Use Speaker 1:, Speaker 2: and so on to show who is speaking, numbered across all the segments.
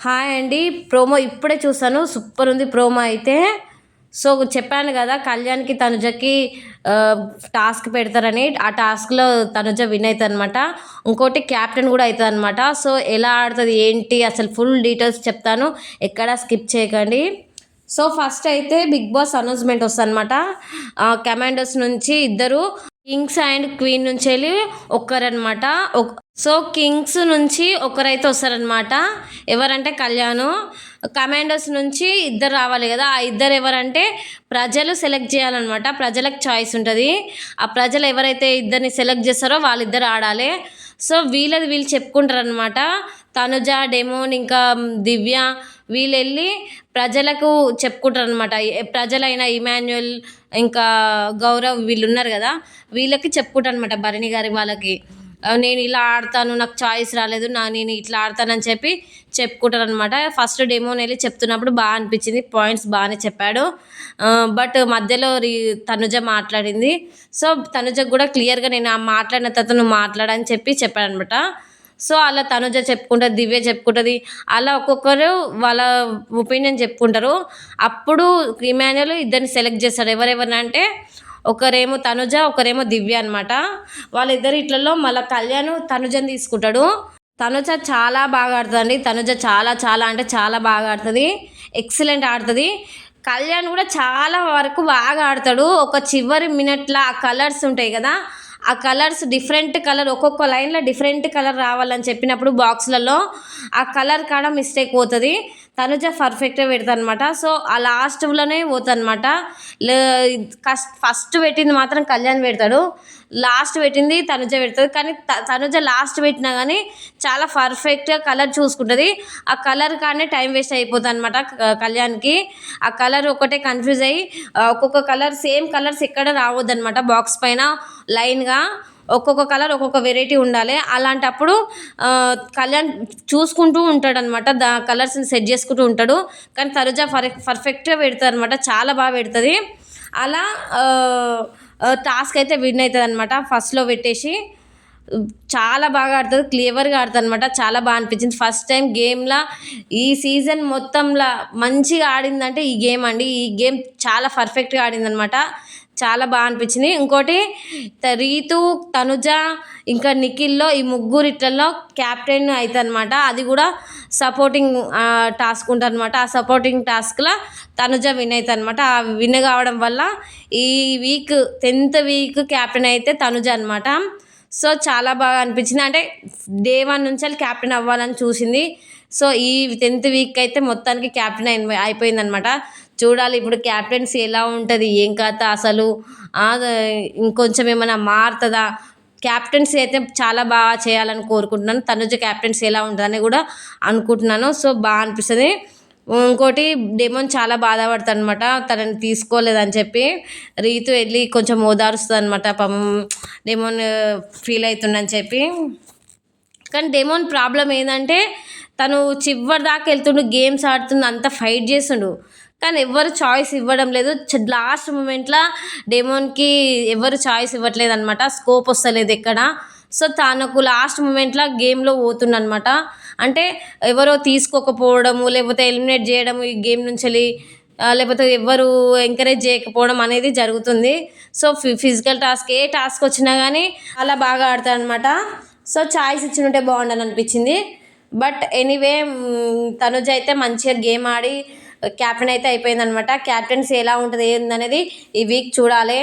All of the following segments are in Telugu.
Speaker 1: హాయ్ అండి. ప్రోమో ఇప్పుడే చూసాను. సూపర్ ఉంది ప్రోమో అయితే. సో, చెప్పాను గదా! కళ్యాణ్‌కి, తనుజకి టాస్క్ పెడతారని. ఆ టాస్క్‌లో తనుజ విన్ అయితదనమాట. ఇంకోటి క్యాప్టెన్ గూడా అయితదనమాట. సో, ఎలా ఆడతది, ఏంటి అసలు ఫుల్ డీటెయిల్స్ చెప్తాను. ఎక్కడా స్కిప్ చేయకండి. సో, ఫస్ట్ అయితే 'బిగ్ బాస్' అనౌన్స్‌మెంట్ వస్తదనమాట. కమాండోస్ నుంచి ఇద్దరు, కింగ్స్ అండ్ క్వీన్ నుంచెళ్ళి ఒక్కరనమాట. సో, కింగ్స్ నుంచి ఒకరైతే వస్తారనమాట. ఎవరంటే కళ్యాణు. కమాండోస్ నుంచి ఇద్దరు రావాలి కదా! ఆ ఇద్దరు ఎవరంటే ప్రజలు సెలెక్ట్ చేయాలనమాట. ప్రజలకు చాయిస్ ఉంటది. ఆ ప్రజలు ఎవరైతే ఇద్దరిని సెలెక్ట్ చేస్తారో వాళ్ళిద్దరు ఆడాలి. సో, వీళ్ళది వీళ్ళు చెప్పుకుంటారనమాట. తనుజ, డెమోన్ ఇంకా దివ్య వీళ్ళెళ్ళి ప్రజలకు చెప్పుకుంటారనమాట. ప్రజలైన ఇమాన్యుయల్ ఇంకా గౌరవ్ వీళ్ళున్నారు కదా! వీళ్ళకి చెప్పుకుంటారనమాట భరణి గారి వాళ్ళకి. నేను ఇలా ఆడతాను, నాకు చాయిస్ రాలేదు, నేను ఇట్లా ఆడతానని చెప్పి చెప్పుకుంటారనమాట. ఫస్ట్ డెమోని వెళ్ళి చెప్తున్నప్పుడు బాగా అనిపించింది. పాయింట్స్ బాగానే చెప్పాడు. బట్ మధ్యలో తనుజ మాట్లాడింది. సో, తనుజకు కూడా క్లియర్గా నేను ఆ మాట్లాడిన తర్వాత నువ్వు మాట్లాడని చెప్పి చెప్పాడనమాట. సో, అలా తనుజ చెప్పుకుంటుంది, దివ్య చెప్పుకుంటుంది. అలా ఒక్కొక్కరు వాళ్ళ ఒపీనియన్ చెప్పుకుంటారు. అప్పుడు ఇమాన్యుయల్ ఇద్దరిని సెలెక్ట్ చేస్తాడు. ఎవరెవరినంటే ఒకరేమో తనుజ, ఒకరేమో దివ్య అనమాట. వాళ్ళిద్దరు ఇట్లలో మళ్ళీ కళ్యాణ్ తనుజని తీసుకుంటాడు. తనుజ చాలా బాగా ఆడుతుందండి. తనుజ చాలా చాలా అంటే చాలా బాగా ఆడుతుంది. ఎక్సలెంట్ ఆడుతుంది. కళ్యాణ్ కూడా చాలా వరకు బాగా ఆడతాడు. ఒక చివరి మినిట్ల ఆ కలర్స్ ఉంటాయి కదా! ఆ కలర్స్ డిఫరెంట్ కలర్ ఒక్కొక్క లైన్లో డిఫరెంట్ కలర్ రావాలని చెప్పినప్పుడు బాక్స్లలో ఆ కలర్ కాడ మిస్టేక్ పోతుంది. తనుజ పర్ఫెక్ట్గా పెడతాది అనమాట. సో, ఆ లాస్ట్లోనే పోతుంది అనమాట. ఫస్ట్ పెట్టింది మాత్రం కళ్యాణ్ పెడతాడు. లాస్ట్ పెట్టింది తనుజ పెడుతుంది. కానీ తనుజ లాస్ట్ పెట్టినా కానీ చాలా పర్ఫెక్ట్గా కలర్ చూసుకుంటుంది. ఆ కలర్ కానీ టైం వేస్ట్ అయిపోతుంది అనమాట కళ్యాణ్కి. ఆ కలర్ ఒకటే కన్ఫ్యూజ్ అయ్యి ఒక్కొక్క కలర్ సేమ్ కలర్స్ ఎక్కడ రావద్దు అనమాట. బాక్స్ పైన లైన్గా ఒక్కొక్క కలర్ ఒక్కొక్క వెరైటీ ఉండాలి. అలాంటప్పుడు కళ్యాణ్ చూసుకుంటూ ఉంటాడనమాట. కలర్స్ని సెట్ చేసుకుంటూ ఉంటాడు. కానీ తనుజ పర్ఫెక్ట్గా పెడుతుంది అనమాట. చాలా బాగా పెడుతుంది. అలా టాస్క్ అయితే విన్ అవుతుంది అనమాట. ఫస్ట్లో పెట్టేసి చాలా బాగా ఆడుతుంది. క్లియర్గా ఆడుతుంది అనమాట. చాలా బాగా అనిపించింది. ఫస్ట్ టైం గేమ్లా ఈ సీజన్ మొత్తంలో మంచిగా ఆడిందంటే ఈ గేమ్ అండి. ఈ గేమ్ చాలా పర్ఫెక్ట్గా ఆడింది అనమాట. చాలా బాగా అనిపించింది. ఇంకోటి రీతు, తనుజ ఇంకా నిఖిల్లో ఈ ముగ్గురిట్లలో క్యాప్టెన్ అవుతుంది అనమాట. అది కూడా సపోర్టింగ్ టాస్క్ ఉంటుంది అనమాట. ఆ సపోర్టింగ్ టాస్క్లో తనుజ విన్ అవుతుంది అనమాట. ఆ విన్ కావడం వల్ల ఈ వీక్ 10th వీక్ క్యాప్టెన్ అయితే తనుజ అనమాట. సో, చాలా బాగా అనిపించింది. అంటే డే 1 నుంచి క్యాప్టెన్ అవ్వాలని చూసింది. సో, ఈ 10th వీక్ అయితే మొత్తానికి క్యాప్టెన్ అయిపోయిందనమాట. చూడాలి ఇప్పుడు క్యాప్టెన్సీ ఎలా ఉంటుంది, ఏం కథ అసలు, ఇంకొంచెం ఏమైనా మారుతుందా. క్యాప్టెన్సీ అయితే చాలా బాగా చేయాలని కోరుకుంటున్నాను. తనుజ క్యాప్టెన్సీ ఎలా ఉంటుందని కూడా అనుకుంటున్నాను. సో, బాగా అనిపిస్తుంది. ఇంకోటి డెమోన్ చాలా బాధపడతాడు అనమాట. తనని తీసుకోలేదని చెప్పి రీతు వెళ్ళి కొంచెం ఓదారుస్తుంది అనమాట. పాపం డెమోన్ ఫీల్ అవుతుండని చెప్పి. కానీ డెమోన్ ప్రాబ్లం ఏంటంటే తను చివరి దాకా వెళ్తుండు, గేమ్స్ ఆడుతుండు, అంతా ఫైట్ చేస్తుండు. కానీ ఎవరు చాయిస్ ఇవ్వడం లేదు. లాస్ట్ మూమెంట్లో డెమోన్కి ఎవరు చాయిస్ ఇవ్వట్లేదు అనమాట. స్కోప్ వస్తలేదు ఎక్కడ. సో, తనకు లాస్ట్ మూమెంట్లో గేమ్లో పోతుండనమాట. అంటే ఎవరో తీసుకోకపోవడము, లేకపోతే ఎలిమినేట్ చేయడము ఈ గేమ్ నుంచి, లేకపోతే ఎవ్వరు ఎంకరేజ్ చేయకపోవడం అనేది జరుగుతుంది. సో, ఫిజికల్ టాస్క్ ఏ టాస్క్ వచ్చినా కానీ అలా బాగా ఆడతాడనమాట. సో, చాయిస్ ఇచ్చి ఉంటే బాగుండని అనిపించింది. బట్ ఎనీవే తనుజ అయితే మంచిగా గేమ్ ఆడి క్యాప్టెన్ అయితే అయిపోయిందనమాట. క్యాప్టెన్సీ ఎలా ఉంటుంది ఏందనేది ఈ వీక్ చూడాలి.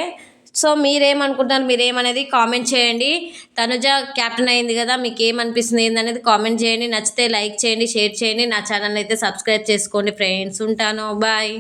Speaker 1: సో, మీరేమనుకుంటున్నారు, మీరేమనేది కామెంట్ చేయండి. తనుజ క్యాప్టెన్ అయింది కదా, మీకు ఏమనిపిస్తుంది ఏందనేది కామెంట్ చేయండి. నచ్చితే లైక్ చేయండి, షేర్ చేయండి. నా ఛానల్ అయితే సబ్స్క్రైబ్ చేసుకోండి ఫ్రెండ్స్. ఉంటాను, బాయ్.